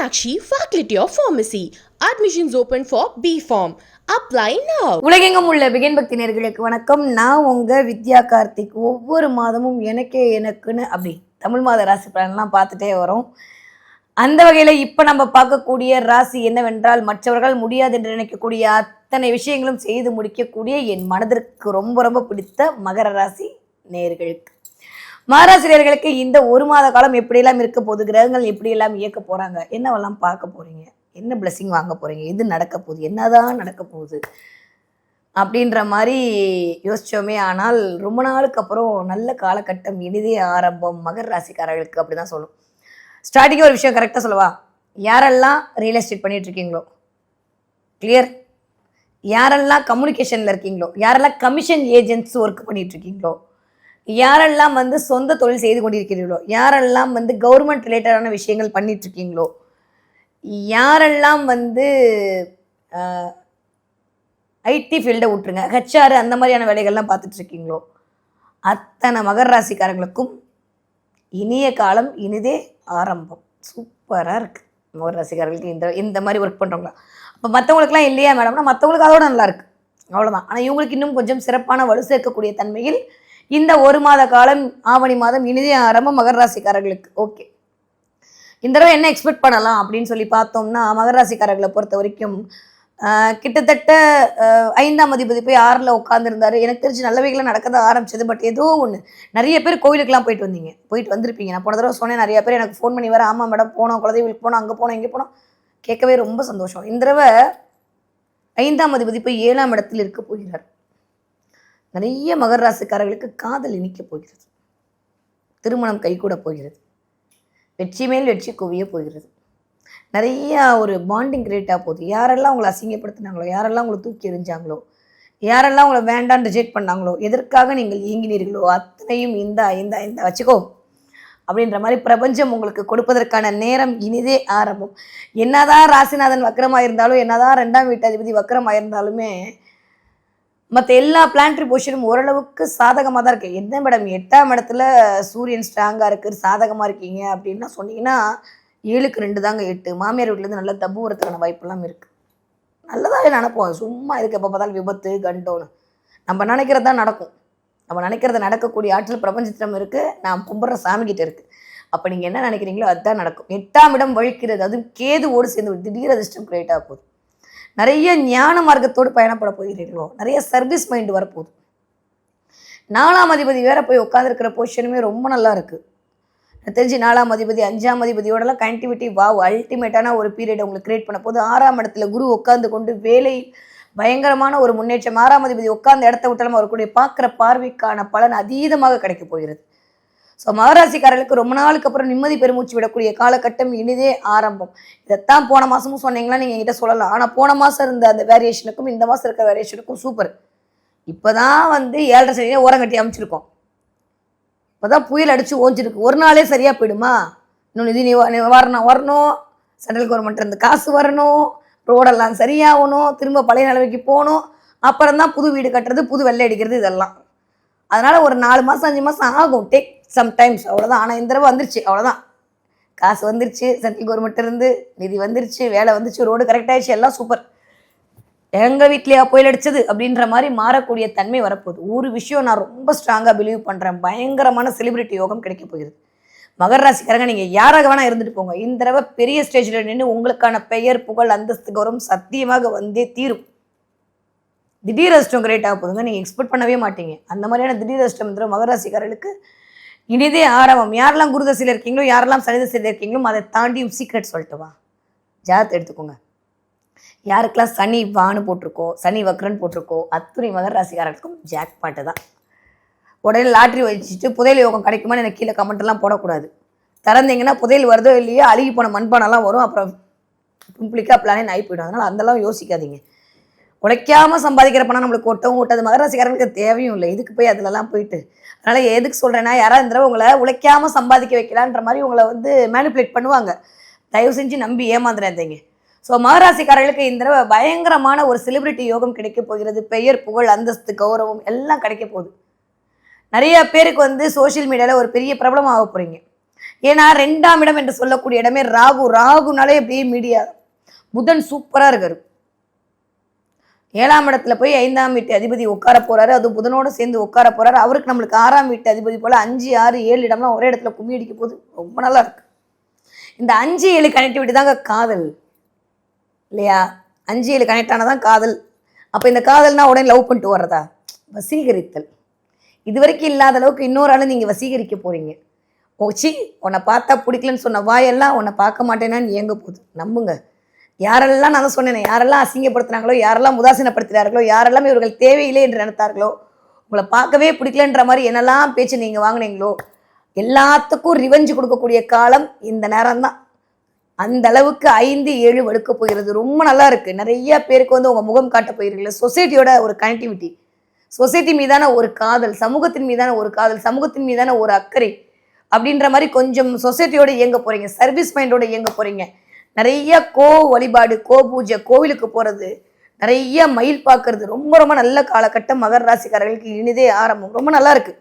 Meenakshi, Faculty of Pharmacy. Admissions open for B.Pharm. Apply now. உலகெங்கும் உள்ள begin பக்தி நேயர்களுக்கு வணக்கம். நான் உங்க வித்யா கார்த்திக். ஒவ்வொரு மாதமும் எனக்குன்னு அப்படி தமிழ் மாத ராசி பலன்லாம் பார்த்துட்டே வரோம். அந்த வகையில் இப்போ நம்ம பார்க்கக்கூடிய ராசி என்னவென்றால், மற்றவர்கள் முடியாது என்று நினைக்கக்கூடிய அத்தனை விஷயங்களும் செய்து முடிக்கக்கூடிய என் மனதிற்கு ரொம்ப ரொம்ப பிடித்த மகர ராசி நேயர்களுக்கு. மகராசிரியர்களுக்கு இந்த ஒரு மாத காலம் எப்படியெல்லாம் இருக்க போகுது, கிரகங்கள் எப்படியெல்லாம் இயக்க போகிறாங்க, என்னவெல்லாம் பார்க்க போகிறீங்க, என்ன பிளெஸிங் வாங்க போகிறீங்க, எது நடக்க போகுது, என்னதான் நடக்க போகுது அப்படின்ற மாதிரி யோசித்தோமே. ஆனால் ரொம்ப நாளுக்கு அப்புறம் நல்ல காலகட்டம், இனிதே ஆரம்பம் மகர ராசிக்காரர்களுக்கு அப்படி தான் சொல்லும். ஸ்டார்டிங்கே ஒரு விஷயம் கரெக்டாக சொல்லவா, யாரெல்லாம் ரியல் எஸ்டேட் பண்ணிகிட்டு இருக்கீங்களோ கிளியர், யாரெல்லாம் கம்யூனிகேஷனில் இருக்கீங்களோ, யாரெல்லாம் கமிஷன் ஏஜென்ட்ஸ் ஒர்க் பண்ணிகிட்டு இருக்கீங்களோ, யாரெல்லாம் சொந்த தொழில் செய்து கொண்டிருக்கிறீர்களோ, யாரெல்லாம் கவர்மெண்ட் ரிலேட்டடான விஷயங்கள் பண்ணிட்டு இருக்கீங்களோ, யாரெல்லாம் ஐடி ஃபீல்டை விட்டுருங்க, ஹெச்ஆர் அந்த மாதிரியான வேலைகள்லாம் பார்த்துட்டு இருக்கீங்களோ, அத்தனை மகர ராசிக்காரங்களுக்கும் இனிய காலம், இனிதே ஆரம்பம். சூப்பராக இருக்குது மகர ராசிக்காரர்களுக்கு இந்த மாதிரி ஒர்க் பண்ணுறவங்களா. அப்போ மற்றவங்களுக்குலாம் இல்லையா மேடம்னா, மற்றவங்களுக்கு அதோட நல்லா இருக்குது, அவ்வளோதான். ஆனால் இவங்களுக்கு இன்னும் கொஞ்சம் சிறப்பான வலு சேர்க்கக்கூடிய தன்மையில் இந்த ஒரு மாத காலம், ஆவணி மாதம் இனிதே ஆரம்பம் மகர ராசிக்காரர்களுக்கு. ஓகே, இந்த தடவை என்ன எக்ஸ்பெக்ட் பண்ணலாம் அப்படின்னு சொல்லி பார்த்தோம்னா, மகர ராசிக்காரர்களை பொறுத்த வரைக்கும் கிட்டத்தட்ட 5ஆம் அதிபதி போய் 6ல் உட்காந்துருந்தாரு. எனக்கு தெரிஞ்சு நல்லவைகளாம் நடக்க தான் ஆரம்பிச்சது. பட் ஏதோ ஒன்று, நிறைய பேர் கோயிலுக்கெல்லாம் போயிட்டு வந்திருப்பீங்க. நான் போன தடவை சொன்னேன், நிறைய பேர் எனக்கு ஃபோன் பண்ணி வர, ஆமாம் மேடம் போனோம், குலதெய்வங்களுக்கு போனோம், அங்கே போனோம், இங்கே போனோம், கேட்கவே ரொம்ப சந்தோஷம். இந்த தடவை 5ஆம் அதிபதி போய் 7ஆம் இடத்தில் இருக்க போகிறார். நிறைய மகர ராசிக்காரர்களுக்கு காதல் இனிக்க போகிறது, திருமணம் கைகூட போகிறது, வெற்றி மேல் வெற்றி குவிய போகிறது, நிறைய ஒரு பாண்டிங் கிரியேட்டாக போகுது. யாரெல்லாம் உங்களை அசிங்கப்படுத்தினாங்களோ, யாரெல்லாம் உங்களை தூக்கி எறிஞ்சாங்களோ, யாரெல்லாம் உங்களை வேண்டான்னு ரிஜெக்ட் பண்ணாங்களோ, எதற்காக நீங்கள் இயங்கினீர்களோ அத்தனையும் இந்த வச்சுக்கோ அப்படின்ற மாதிரி பிரபஞ்சம் உங்களுக்கு கொடுப்பதற்கான நேரம் இனிதே ஆரம்பம். என்னதான் ராசிநாதன் வக்கரமாக இருந்தாலும், என்னதான் 2ஆம் வீட்டு அதிபதி வக்கரமாக இருந்தாலுமே, மற்ற எல்லா பிளானட்டரி பொசிஷனும் ஓரளவுக்கு சாதகமாக தான் இருக்குது. என்ன மேடம் 8ஆம் இடத்துல சூரியன் ஸ்ட்ராங்காக இருக்குது, சாதகமாக இருக்கீங்க அப்படின்னா சொன்னீங்கன்னா, 7க்கு 2 தாங்க 8. மாமியார் வீட்டிலேருந்து நல்லா தப்பு வரதுக்கான வாய்ப்பெல்லாம் இருக்குது. நல்லதாக நினைப்போம், சும்மா இதுக்கு எப்போ பார்த்தாலும் விபத்து கண்டோன்னு நம்ம நினைக்கிறது தான் நடக்கும். நம்ம நினைக்கிறத நடக்கக்கூடிய ஆற்றல் பிரபஞ்சத்திடம் இருக்குது, நான் கும்பிட்ற சாமிக்கிட்ட இருக்குது. அப்போ நீங்கள் என்ன நினைக்கிறீங்களோ அதுதான் நடக்கும். 8ஆம் இடம் வழிக்கிறது, அதுவும் கேதுவோடு சேர்ந்து திடீர் அதிர்ஷ்டம் கிரியேட் ஆக போகுது. நிறைய ஞான மார்க்கத்தோடு பயணப்பட போகிறீர்களோ, நிறைய சர்வீஸ் மைண்டு வரப்போகுது. 4ஆம் அதிபதி வேற போய் உட்காந்துருக்கிற பொசிஷனுமே ரொம்ப நல்லா இருக்குது. எனக்கு தெரிஞ்சு 4ஆம் அதிபதி 5ஆம் அதிபதியோடலாம் கனெக்டிவிட்டி அல்டிமேட்டான ஒரு பீரியட் உங்களுக்கு கிரியேட் பண்ண போது. 6ஆம் இடத்துல குரு உட்காந்து கொண்டு வேலை பயங்கரமான ஒரு முன்னேற்றம். 6ஆம் அதிபதி உட்கார்ந்த இடத்த விட்டாலும் அவருடைய பார்க்குற பார்வைக்கான பலன் அதீதமாக கிடைக்க போகிறது. ஸோ மகராசிக்காரர்களுக்கு ரொம்ப நாளுக்கு அப்புறம் நிம்மதி பெருமூச்சு விடக்கூடிய காலகட்டம் இனிதே ஆரம்பம். இதைத்தான் போன மாதமும் சொன்னீங்களா, நீங்கள் என்கிட்ட சொல்லலாம். ஆனால் போன மாதம் இருந்த அந்த வேரியேஷனுக்கும் இந்த மாதம் இருக்க வேரியேஷனுக்கும் சூப்பர். இப்போ தான் 7.5 சனியை ஓரம் கட்டி அமைச்சிருக்கோம். இப்போ தான் புயல் அடித்து ஓஞ்சிருக்கு. ஒரு நாளே சரியாக போயிடுமா? இன்னும் நிதி நிவாரணம் வரணும், சென்ட்ரல் கவர்மெண்ட் இருந்து காசு வரணும், ரோடெல்லாம் சரியாகணும், திரும்ப பழைய நிலைமைக்கு போகணும், அப்புறம் தான் புது வீடு கட்டுறது, புது வெள்ளை அடிக்கிறது, இதெல்லாம். அதனால் ஒரு 4 மாதம் 5 மாதம் ஆகும், டேக் சம்டைம்ஸ், அவ்வளோதான். ஆனால் இந்த தடவை வந்துருச்சு, அவ்வளோதான். காசு வந்துருச்சு, சென்ட்ரல் கவர்மெண்ட் இருந்து நிதி வந்துருச்சு, வேலை வந்துருச்சு, ரோடு கரெக்டாகிடுச்சு, எல்லாம் சூப்பர். எங்கள் வீட்லையா புயல் அடிச்சது அப்படின்ற மாதிரி மாறக்கூடிய தன்மை வரப்போகுது. ஒரு விஷயம் நான் ரொம்ப ஸ்ட்ராங்காக பிலீவ் பண்ணுறேன், பயங்கரமான செலிபிரிட்டி யோகம் கிடைக்க போகிறது. மகர ராசிக்காரங்க நீங்கள் யாராக வேணால் இருந்துட்டு போங்க, இந்த தடவை பெரிய ஸ்டேஜில் நின்று உங்களுக்கான பெயர் புகழ் அந்தஸ்து கௌரவம் சத்தியமாக வந்தே தீரும். திடீர் அதிர்ஷ்டம் கிரியேட் ஆக போதுங்க, நீங்கள் எக்ஸ்பெக்ட் பண்ணவே மாட்டீங்க. அந்த மாதிரியான திடீர் அதிர்ஷ்டம் இந்த மகர ராசிக்காரர்களுக்கு இனிதே ஆரம்பம். யாரெல்லாம் குருதசையில் இருக்கீங்களோ, யாரெல்லாம் சனிதசையில் இருக்கீங்களோ, அதை தாண்டியும் சீக்ரெட் சொல்லிட்டு வா, ஜாதகத்தை எடுத்துக்கோங்க. யாருக்கெல்லாம் சனி வான்னு போட்டிருக்கோ, சனி வக்ரன் போட்டிருக்கோ, அத்துணை மகர ராசிக்காரர்களுக்கும் ஜாக் பாட்டு தான். உடனே லாட்ரி வச்சுட்டு புதையல் யோகம் கிடைக்குமான்னு எனக்கு கீழே கமெண்ட்லாம் போடக்கூடாது. திறந்தீங்கன்னா புதையல் வருதோ இல்லையோ, அழுகி போன மண்பானெல்லாம் வரும், அப்புறம் கும்பிளிக்கா பிளானே ஆகி போயிடும். அதனால் அதெல்லாம் யோசிக்காதீங்க. உழைக்காமல் சம்பாதிக்கிற பணம் நம்மளுக்கு ஓட்டவும் ஓட்டாது, மகராசிக்காரங்களுக்கு தேவையும் இல்லை. இதுக்கு போய் அதிலலாம் போயிட்டு, அதனால் எதுக்கு சொல்கிறேன்னா, யாராவது இந்த தடவை உங்களை உழைக்காமல் சம்பாதிக்க வைக்கலான்ற மாதிரி உங்களை மேனிப்புலேட் பண்ணுவாங்க. தயவு செஞ்சு நம்பி ஏமாந்துடாதீங்க. ஸோ மகராசிக்காரர்களுக்கு இந்த தடவை பயங்கரமான ஒரு செலிபிரிட்டி யோகம் கிடைக்க போகிறது. பெயர் புகழ் அந்தஸ்து கௌரவம் எல்லாம் கிடைக்க போகுது. நிறைய பேருக்கு சோஷியல் மீடியாவில் ஒரு பெரிய பிரபலம் ஆக போகிறீங்க. ஏன்னா 2ஆம் இடம் என்று சொல்லக்கூடிய இடமே ராகுனாலே அப்படியே மீடியா. புதன் சூப்பரா இருக்காரு. 7ஆம் இடத்துல போய் 5ஆம் வீட்டு அதிபதி உட்கார போறாரு. அதுவும் புதனோட சேர்ந்து உட்கார போறாரு. அவருக்கு நம்மளுக்கு 6ஆம் வீட்டு அதிபதி போல 5, 6, 7 இடம்லாம் ஒரே இடத்துல கும்மி அடிக்க போகுது. ரொம்ப நல்லா இருக்கு. இந்த 5, 7 கனெக்டிவிட்டி தாங்க காதல் இல்லையா? 5, 7 கனெக்ட் ஆனதான் காதல். அப்போ இந்த காதல்னா உடனே லவ் பண்ணிட்டு வர்றதா? வசீகரித்தல். இது வரைக்கும் இல்லாத அளவுக்கு இன்னொரு ஆளை நீங்கள் வசீகரிக்க போறீங்க. ஓச்சி உன்னை பார்த்தா பிடிக்கலன்னு சொன்ன வாயெல்லாம் உன்னை பார்க்க மாட்டேனான்னு இயங்க போகுது. நம்புங்க. யாரெல்லாம் நான் தான் சொன்னேன், யாரெல்லாம் அசிங்கப்படுத்துனாங்களோ, யாரெல்லாம் உதாசீனப்படுத்தினார்களோ, யாரெல்லாம் இவர்கள் தேவையில்லை என்று நினைத்தார்களோ, உங்களை பார்க்கவே பிடிக்கலன்ற மாதிரி என்னெல்லாம் பேச்சு நீங்கள் வாங்கினீங்களோ, எல்லாத்துக்கும் ரிவெஞ்சு கொடுக்கக்கூடிய காலம் இந்த நேரம் தான். அந்த அளவுக்கு 5, 7 வடுக்க போகிறது. ரொம்ப நல்லா இருக்கு. நிறைய பேருக்கு வந்து உங்கள் முகம் காட்ட போயிருக்கீங்க. சொசைட்டியோட ஒரு கனெக்டிவிட்டி, சொசைட்டி மீதான ஒரு காதல், சமூகத்தின் மீதான ஒரு காதல், சமூகத்தின் மீதான ஒரு அக்கறை அப்படின்ற மாதிரி கொஞ்சம் சொசைட்டியோட இயங்க போறீங்க. சர்வீஸ் மைண்டோட இயங்க போறீங்க. நிறைய வழிபாடு, பூஜை, கோவிலுக்கு போறது, நிறைய மயில் பார்க்கறது, ரொம்ப ரொம்ப நல்ல காலகட்டம். மகர ராசிக்காரர்களுக்கு இனிதே ஆரம்பம். ரொம்ப நல்லா இருக்கு.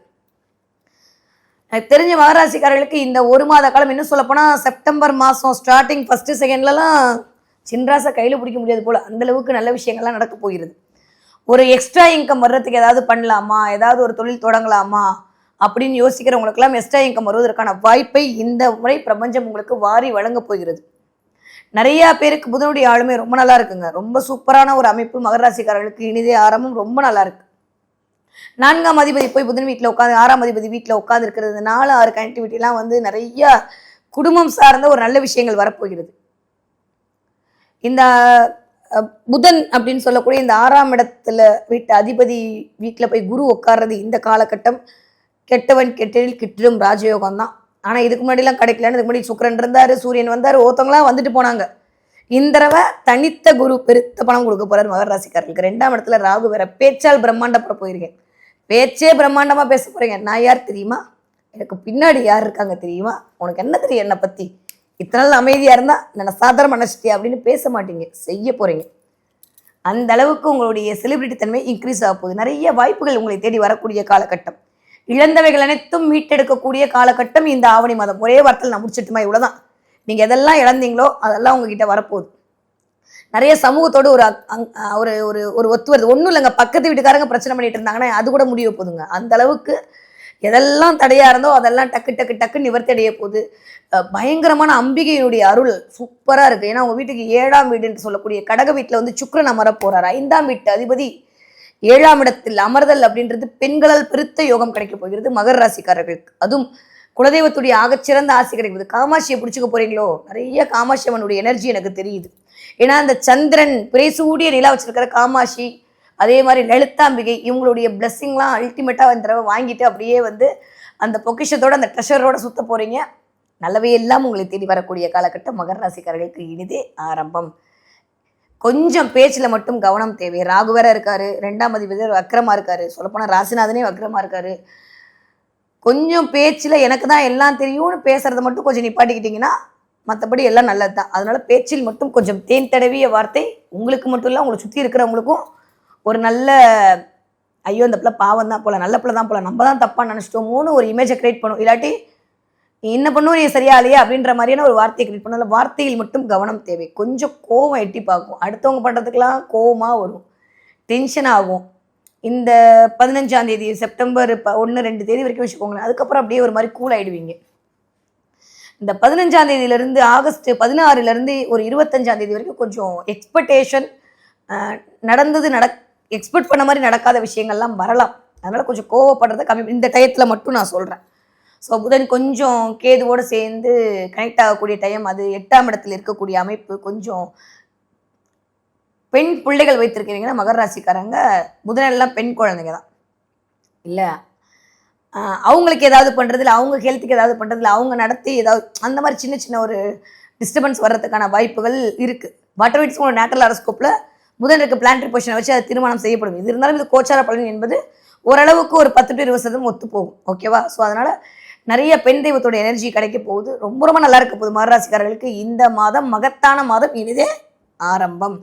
எனக்கு தெரிஞ்ச மகர ராசிக்காரர்களுக்கு இந்த 1 மாத காலம், இன்னும் சொல்ல போனா செப்டம்பர் மாசம் ஸ்டார்டிங் 1st, 2ndலாம் சின்ராசை கையில பிடிக்க முடியாது போல, அந்த அளவுக்கு நல்ல விஷயங்கள்லாம் நடக்க போகிறது. ஒரு எக்ஸ்ட்ரா இன்கம் வர்றதுக்கு ஏதாவது பண்ணலாமா, ஏதாவது ஒரு தொழில் தொடங்கலாமா அப்படின்னு யோசிக்கிறவங்களுக்கெல்லாம் எக்ஸ்ட்ரா இன்கம் வருவதற்கான வாய்ப்பை இந்த முறை பிரபஞ்சம் உங்களுக்கு வாரி வழங்க போகிறது. நிறைய பேருக்கு புதனுடைய ஆளுமை ரொம்ப நல்லா இருக்குங்க. ரொம்ப சூப்பரான ஒரு அமைப்பு. மகர ராசிக்காரர்களுக்கு இனிதே ஆரம்பம் ரொம்ப நல்லா இருக்கு. 4ஆம் அதிபதி போய் புதன் வீட்டில் உட்காந்து 6ஆம் அதிபதி வீட்டில் உட்காந்து இருக்கிறது, 4, 6 கனெக்டிவிட்டிலாம் வந்து நிறைய குடும்பம் சார்ந்த ஒரு நல்ல விஷயங்கள் வரப்போகிறது. இந்த புதன் அப்படின்னு சொல்லக்கூடிய இந்த 6ஆம் இடத்துல வீட்டு அதிபதி வீட்டில் போய் குரு உட்கார்றது இந்த காலகட்டம் கெட்டவன் கெட்டதில் கிட்டிடும் ராஜயோகம் தான். ஆனால் இதுக்கு முன்னாடிலாம் கிடைக்கலன்னு, இதுக்கு முன்னாடி சுக்கிரன் இருந்தார், சூரியன் வந்தார், ஒருத்தவங்களாம் வந்துட்டு போனாங்க. இந்த தடவை தனித்த குரு பெருத்த பணம் கொடுக்க போறாரு மகர ராசிக்காரர்களுக்கு. 2ஆம் இடத்துல ராகு வேற. பேச்சால் பிரம்மாண்டப்பட போயிருக்கேன். பேச்சே பிரம்மாண்டமா பேச போறீங்க. நான் யார் தெரியுமா, எனக்கு பின்னாடி யார் இருக்காங்க தெரியுமா, உனக்கு என்ன தெரியும் என்னை பத்தி, இத்தனை நாள் அமைதியா இருந்தா நான் சாதாரண மனசிட்டி அப்படின்னு பேச மாட்டீங்க, செய்ய போறீங்க. அந்த அளவுக்கு உங்களுடைய செலிபிரிட்டி தன்மை இன்க்ரீஸ் ஆக போகுது. நிறைய வாய்ப்புகள் உங்களை தேடி வரக்கூடிய காலகட்டம். இழந்தவைகள் அனைத்தும் மீட்டெடுக்கக்கூடிய காலகட்டம் இந்த ஆவணி மாதம். ஒரே வார்த்தையில் நான் முடிச்சிட்டுமா, இவ்வளவுதான். நீங்க எதெல்லாம் இழந்தீங்களோ அதெல்லாம் உங்ககிட்ட வரப்போகுது. நிறைய சமூகத்தோடு ஒரு ஒரு ஒரு ஒரு ஒத்து வருது. ஒன்றும் இல்லைங்க, பக்கத்து வீட்டுக்காரங்க பிரச்சனை பண்ணிட்டு இருந்தாங்கன்னா அது கூட முடிய போகுதுங்க. அந்த அளவுக்கு எதெல்லாம் தடையா இருந்தோ அதெல்லாம் டக்கு டக்கு டக்கு நிவர்த்தி அடைய போகுது. பயங்கரமான அம்பிகையினுடைய அருள் சூப்பரா இருக்கு. ஏன்னா உங்க வீட்டுக்கு 7ஆம் வீடுன்னு சொல்லக்கூடிய கடக வீட்டுல வந்து சுக்கிரன் அமர போறாரு. 5ஆம் வீட்டு அதிபதி 7ஆம் இடத்தில் அமர்தல் அப்படின்றது பெண்களால் பெருத்த யோகம் கிடைக்க போகிறது மகர ராசிக்காரர்களுக்கு. அதுவும் குலதெய்வத்துடைய ஆகச்சிறந்த ஆசை கிடைக்குது. காமாட்சியை பிடிச்சிக்க போறீங்களோ, நிறைய காமாட்சி அம்மனுடைய எனர்ஜி எனக்கு தெரியுது. ஏன்னா அந்த சந்திரன் பிரேசூடிய நிலா வச்சிருக்கிற காமாட்சி, அதே மாதிரி லலிதாம்பிகை, இவங்களுடைய பிளஸ்ஸிங்லாம் அல்டிமேட்டா இந்த தடவை வாங்கிட்டு அப்படியே வந்து அந்த பொக்கிஷத்தோட அந்த ட்ரெஷரோட சுத்த போறீங்க. நல்லவே எல்லாம் உங்களை தேடி வரக்கூடிய காலகட்டம் மகர ராசிக்காரர்களுக்கு இனிதே ஆரம்பம். கொஞ்சம் பேச்சில் மட்டும் கவனம் தேவை. ராகு வேற இருக்காரு, 2ஆம் அதிபதி வக்ரமா இருக்காரு, சொல்லப்போனால் ராசிநாதனே வக்ரமா இருக்காரு. கொஞ்சம் பேச்சில் எனக்கு தான் எல்லாம் தெரியும்னு பேசுறத மட்டும் கொஞ்சம் நிப்பாட்டிக்கிட்டீங்கன்னா மற்றபடி எல்லாம் நல்லது தான். அதனால பேச்சில் மட்டும் கொஞ்சம் தேன் தடவிய வார்த்தை உங்களுக்கு மட்டும் இல்லை, உங்களை சுற்றி இருக்கிறவங்களுக்கும் ஒரு நல்ல ஐயோ இந்த பிள்ளை பாவம் தான் போல, நல்ல பிள்ளை தான் போல, நம்ம தான் தப்பாக நினச்சிட்டோமோன்னு ஒரு இமேஜை கிரியேட் பண்ணும். இல்லாட்டி என்ன பண்ணுவோம் நீ சரியா இல்லையா அப்படின்ற மாதிரியான ஒரு வார்த்தையை கிரியேட் பண்ணல. வார்த்தையில் மட்டும் கவனம் தேவை. கொஞ்சம் கோவம் எட்டி பார்க்கும். அடுத்தவங்க பண்ணுறதுக்கெல்லாம் கோவமாக வரும், டென்ஷன் ஆகும். இந்த 15ஆம் தேதி செப்டம்பர் 1, 2 தேதி வரைக்கும் வச்சுக்கோங்களேன். அதுக்கப்புறம் அப்படியே ஒரு மாதிரி கூல் ஆகிடுவீங்க. இந்த 15ஆம் தேதியிலேருந்து ஆகஸ்ட் 16லேருந்து ஒரு 25ஆம் தேதி வரைக்கும் கொஞ்சம் எக்ஸ்பெக்டேஷன் நடந்தது எக்ஸ்பெக்ட் பண்ண மாதிரி நடக்காத விஷயங்கள்லாம் வரலாம். அதனால் கொஞ்சம் கோவப்படுறத கம்மி. இந்த டயத்தில் மட்டும் நான் சொல்கிறேன். ஸோ புதன் கொஞ்சம் கேதுவோடு சேர்ந்து கனெக்ட் ஆகக்கூடிய டைம். அது 8ஆம் இடத்துல இருக்கக்கூடிய அமைப்பு. கொஞ்சம் பெண் பிள்ளைகள் வைத்திருக்கிறீங்கன்னா மகர ராசிக்காரங்க, புதனெல்லாம் பெண் குழந்தைங்க தான் இல்லை, அவங்களுக்கு ஏதாவது பண்ணுறதில்ல, அவங்க ஹெல்த்துக்கு ஏதாவது பண்ணுறதில்ல, அவங்க நடத்தி ஏதாவது அந்த மாதிரி சின்ன சின்ன ஒரு டிஸ்டர்பன்ஸ் வர்றதுக்கான வாய்ப்புகள் இருக்குது. வாட்டர் வெயிட்ஸ் உங்களோட நேட்டரல் ஹாரோஸ்கோப்பில் புதன் இருக்க பிளானட்டரி பொசிஷனை வச்சு அது திருமணம் செய்யப்படும். இது இருந்தாலும் இது கோச்சார பலன் என்பது ஓரளவுக்கு ஒரு 10 to 20% ஒத்து போகும். ஓகேவா? ஸோ அதனால் நிறைய பெண் தெய்வத்தோட எனர்ஜி கிடைக்க போகுது. ரொம்ப ரொம்ப நல்லா இருக்க போகுது மகர ராசிக்காரர்களுக்கு. இந்த மாதம் மகத்தான மாதம், இனிதே ஆரம்பம்.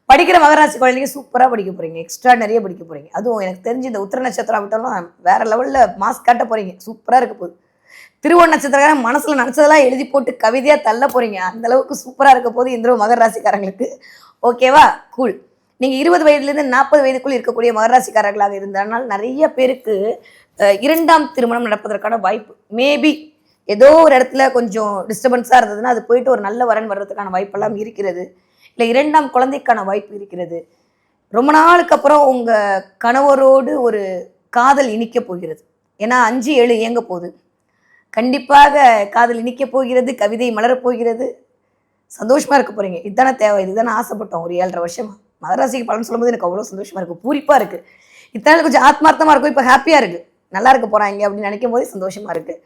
படிக்கிற மகராசி குழந்தைங்க சூப்பராக படிக்க போகிறீங்க, எக்ஸ்ட்ரா நிறைய படிக்க போகிறீங்க. அதுவும் எனக்கு தெரிஞ்சு இந்த உத்திர நட்சத்திரம் விட்டாலும் வேற லெவலில் மாஸ்க் காட்ட போகிறீங்க. சூப்பராக இருக்க போகுது. திருவோண நட்சத்திரக்காரன் மனசுல நினைச்சதெல்லாம் எழுதி போட்டு கவிதையா தள்ள போறீங்க. அந்த அளவுக்கு சூப்பரா இருக்க போது இந்த மகர ராசிக்காரங்களுக்கு. ஓகேவா? கூல். நீங்க 20 வயதுலேருந்து 40 வயதுக்குள் இருக்கக்கூடிய மகர ராசிக்காரர்களாக இருந்தால் நிறைய பேருக்கு 2ஆம் திருமணம் நடப்பதற்கான வாய்ப்பு. மேபி ஏதோ ஒரு இடத்துல கொஞ்சம் டிஸ்டர்பன்ஸாக இருந்ததுன்னா அது போயிட்டு ஒரு நல்ல வரன் வர்றதுக்கான வாய்ப்பெல்லாம் இருக்கிறது. இல்லை 2ஆம் குழந்தைக்கான வாய்ப்பு இருக்கிறது. ரொம்ப நாளுக்கு அப்புறம் உங்கள் கணவரோடு ஒரு காதல் இனிக்க போகிறது. ஏன்னா 5, 7 இயங்க போகுது. கண்டிப்பாக காதல் இனிக்க போகிறது, கவிதை மலரப் போகிறது. சந்தோஷமாக இருக்க போகிறீங்க. இதுதானே தேவை, இதுதானே ஆசைப்பட்டோம் ஒரு 7.5 வருஷமா. மகராசிக்கு பலன் சொல்லும்போது எனக்கு அவ்வளோ சந்தோஷமாக இருக்குது, பூரிப்பாக இருக்குது. இத்தனை கொஞ்சம் ஆத்மார்த்தமாக இருக்கும், இப்போ ஹாப்பியாக இருக்குது. நல்லா இருக்க போகிறாங்க அப்படின்னு நினைக்கும் போது சந்தோஷமாக இருக்குது.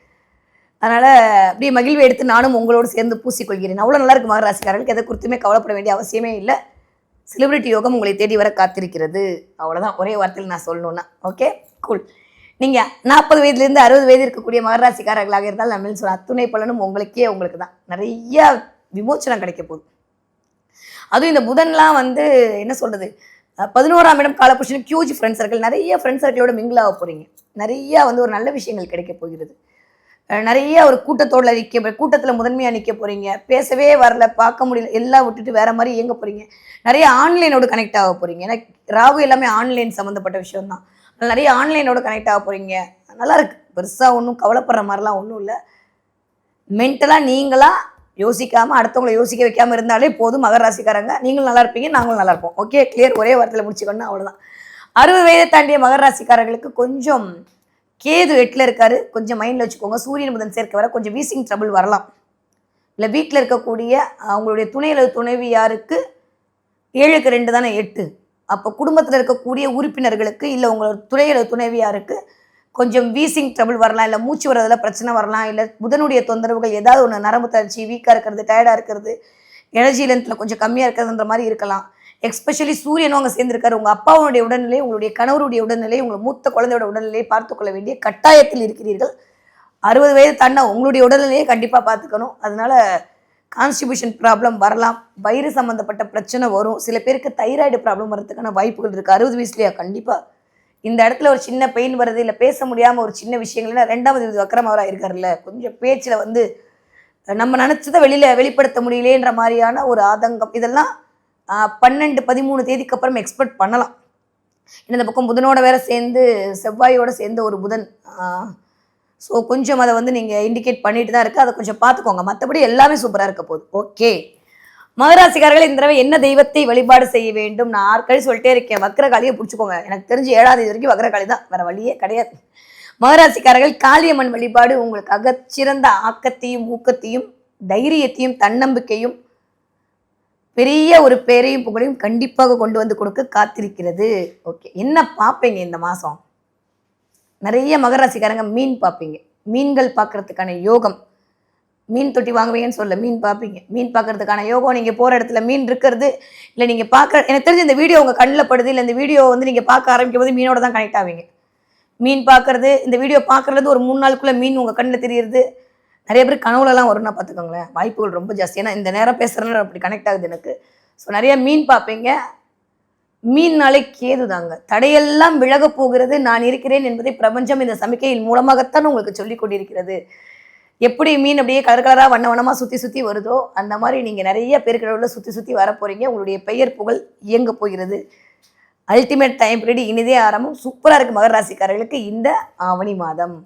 அதனால் அப்படியே மகிழ்வை எடுத்து நானும் உங்களோடு சேர்ந்து பூசிக்கொள்கிறேன். அவ்வளோ நல்லா இருக்குது மகராசிக்காரர்களுக்கு. எதை குறித்துமே கவலைப்பட வேண்டிய அவசியமே இல்லை. செலிபிரிட்டி யோகம் உங்களை தேடி வர காத்திருக்கிறது. அவ்வளோதான், ஒரே வார்த்தையில் நான் சொல்லணுன்னா. Okay, cool. நீங்கள் 40 வயதுலேருந்து 60 வயது இருக்கக்கூடிய மகராசிக்காரர்களாக இருந்தால் நம்ம சொல்ல அத்துணை பலனும் உங்களுக்கு தான். நிறைய விமோச்சனம் கிடைக்க போகுது. அதுவும் இந்த புதன்லாம் வந்து என்ன சொல்கிறது, 11ஆம் இடம் காலபுருஷன் ஹியூஜ் ஃப்ரெண்ட் சர்க்கிள். நிறைய ஃப்ரெண்ட் சர்க்கிளோட மிங்கிள் ஆக போகிறீங்க. நிறையா வந்து ஒரு நல்ல விஷயங்கள் கிடைக்க போகிறது. நிறைய ஒரு கூட்டத்தோடு கூட்டத்தில் முதன்மையாக நிற்க போகிறீங்க. பேசவே வரல, பார்க்க முடியல, எல்லாம் விட்டுட்டு வேறு மாதிரி இயங்க போகிறீங்க. நிறைய ஆன்லைனோடு கனெக்ட் ஆக போகிறீங்க. ஏன்னா ராகு எல்லாமே ஆன்லைன் சம்மந்தப்பட்ட விஷயம் தான். நிறைய ஆன்லைனோட கனெக்ட் ஆக போகிறீங்க. நல்லா இருக்கு. பெருசாக ஒன்றும் கவலைப்படுற மாதிரிலாம் ஒன்றும் இல்லை. மென்டலாக நீங்களாக யோசிக்காமல் அடுத்தவங்களை யோசிக்க வைக்காமல் இருந்தாலே போதும் மகர ராசிக்காரங்க. நீங்களும் நல்லா இருப்பீங்க, நாங்களும் நல்லா இருப்போம். Okay, clear. ஒரே வாரத்தில் முடிச்சுக்கணும், அவ்வளோதான். 60 வயதை தாண்டிய மகர ராசிக்காரர்களுக்கு கொஞ்சம் கேது 8ல் இருக்காரு. கொஞ்சம் மைண்டில் வச்சுக்கோங்க. சூரியன் புதன் சேர்க்க வர கொஞ்சம் வீசிங் ட்ரபிள் வரலாம். இல்லை வீட்டில் இருக்கக்கூடிய அவங்களுடைய துணைவியாருக்கு 7க்கு 2 தானே 8. அப்போ குடும்பத்தில் இருக்கக்கூடிய உறுப்பினர்களுக்கு இல்லை உங்களோட துணைவியாருக்கு கொஞ்சம் வீசிங் ட்ரபிள் வரலாம். இல்லை மூச்சு வரதுல பிரச்சனை வரலாம். இல்லை புதனுடைய தொந்தரவுகள் ஏதாவது ஒன்று, நரம்பு தளர்ச்சி, வீக்காக இருக்கிறது, டயர்டாக இருக்கிறது, எனர்ஜி லென்த்தில் கொஞ்சம் கம்மியாக இருக்கிறதுன்ற மாதிரி இருக்கலாம். எஸ்பெஷலி சூரியனும் அங்கே சேர்ந்திருக்காரு. உங்கள் அப்பாவுடைய உடல்நிலை, உங்களுடைய கணவருடைய உடல்நிலை, உங்கள் மூத்த குழந்தையோட உடல்நிலையை பார்த்துக்கொள்ள வேண்டிய கட்டாயத்தில் இருக்கிறீர்கள். 60 வயது தாண்டா உங்களுடைய உடல்நிலையை கண்டிப்பாக பார்த்துக்கணும். அதனால கான்ஸ்டிபியூஷன் ப்ராப்ளம் வரலாம். வயிறு சம்மந்தப்பட்ட பிரச்சனை வரும். சில பேருக்கு தைராய்டு ப்ராப்ளம் வரதுக்கான வாய்ப்புகள் இருக்குது. 60 வயசுலையா கண்டிப்பாக இந்த இடத்துல ஒரு சின்ன பெயின் வருது, இல்லை பேச முடியாமல் ஒரு சின்ன விஷயங்கள்னா 2வது வீடு வக்கரம் அவராக இருக்காருல்ல, கொஞ்சம் பேச்சில் வந்து நம்ம நினச்சதை வெளிப்படுத்த முடியலேன்ற மாதிரியான ஒரு ஆதங்கம், இதெல்லாம் 12, 13 தேதிக்கு அப்புறம் எக்ஸ்பெக்ட் பண்ணலாம். இந்த பக்கம் புதனோட வேற சேர்ந்து செவ்வாயோட சேர்ந்து ஒரு புதன். ஸோ கொஞ்சம் அதை வந்து நீங்கள் இண்டிகேட் பண்ணிட்டு தான் இருக்குது. அதை கொஞ்சம் பார்த்துக்கோங்க. மற்றபடி எல்லாமே சூப்பராக இருக்க போகுது. ஓகே, மகராசிக்காரர்கள் இந்த தடவை என்ன தெய்வத்தை வழிபாடு செய்ய வேண்டும்? நான் ஆற்காலி சொல்லிட்டே இருக்கேன். வக்ரகாளியை பிடிச்சிக்கோங்க. எனக்கு தெரிஞ்சு 7ஆம் தேதி வரைக்கும் வக்ரகாளி தான், வேற வழியே கிடையாது. மகராசிக்காரர்கள் காளியம்மன் வழிபாடு உங்களுக்கு அகச்சிறந்த ஆக்கத்தையும் ஊக்கத்தையும் தைரியத்தையும் தன்னம்பிக்கையும் பெரிய ஒரு பேரையும் புகழையும் கண்டிப்பாக கொண்டு வந்து கொடுக்க காத்திருக்கிறது. ஓகே, என்ன பார்ப்பீங்க இந்த மாதம்? நிறைய மகராசிக்காரங்க மீன் பார்ப்பீங்க. மீன்கள் பார்க்கறதுக்கான யோகம். மீன் தொட்டி வாங்குவீங்கன்னு சொல்ல, மீன் பார்ப்பீங்க. மீன் பார்க்கறதுக்கான யோகம். நீங்கள் போகிற இடத்துல மீன் இருக்கிறது, இல்லை நீங்கள் பார்க்குற, எனக்கு தெரிஞ்சு இந்த வீடியோ உங்கள் கண்ணில் படுது, இல்லை இந்த வீடியோ வந்து நீங்கள் பார்க்க ஆரம்பிக்கும் போது மீனோட தான் கனெக்ட் ஆவீங்க. மீன் பார்க்குறது, இந்த வீடியோ பார்க்குறது ஒரு 3 நாளுக்குள்ளே மீன் உங்கள் கண்ணில் தெரியுது. நிறைய பேர் கனவுலலாம் வரும்னா பார்த்துக்கோங்களேன். வாய்ப்புகள் ரொம்ப ஜாஸ்தி. ஏன்னா இந்த நேரம் பேசுகிறதுனால அப்படி கனெக்ட் ஆகுது எனக்கு. ஸோ நிறைய மீன் பார்ப்பீங்க. மீன்னாலே கேது தாங்க. தடையெல்லாம் விலக போகிறது, நான் இருக்கிறேன் என்பதை பிரபஞ்சம் இந்த சமிக்கையின் மூலமாகத்தான் உங்களுக்கு சொல்லிக் கொண்டிருக்கிறது. எப்படி மீன் அப்படியே கலர் கலராக வண்ண வண்ணமாக சுற்றி வருதோ அந்த மாதிரி நீங்கள் நிறைய பேருக்கிட்ட சுற்றி வர போகிறீங்க. உங்களுடைய பெயர் புகழ் இயங்க போகிறது. அல்டிமேட் டைம் பீரியட் இனிதே ஆரம்பம். சூப்பராக இருக்குது மகர ராசிக்காரர்களுக்கு இந்த ஆவணி மாதம்.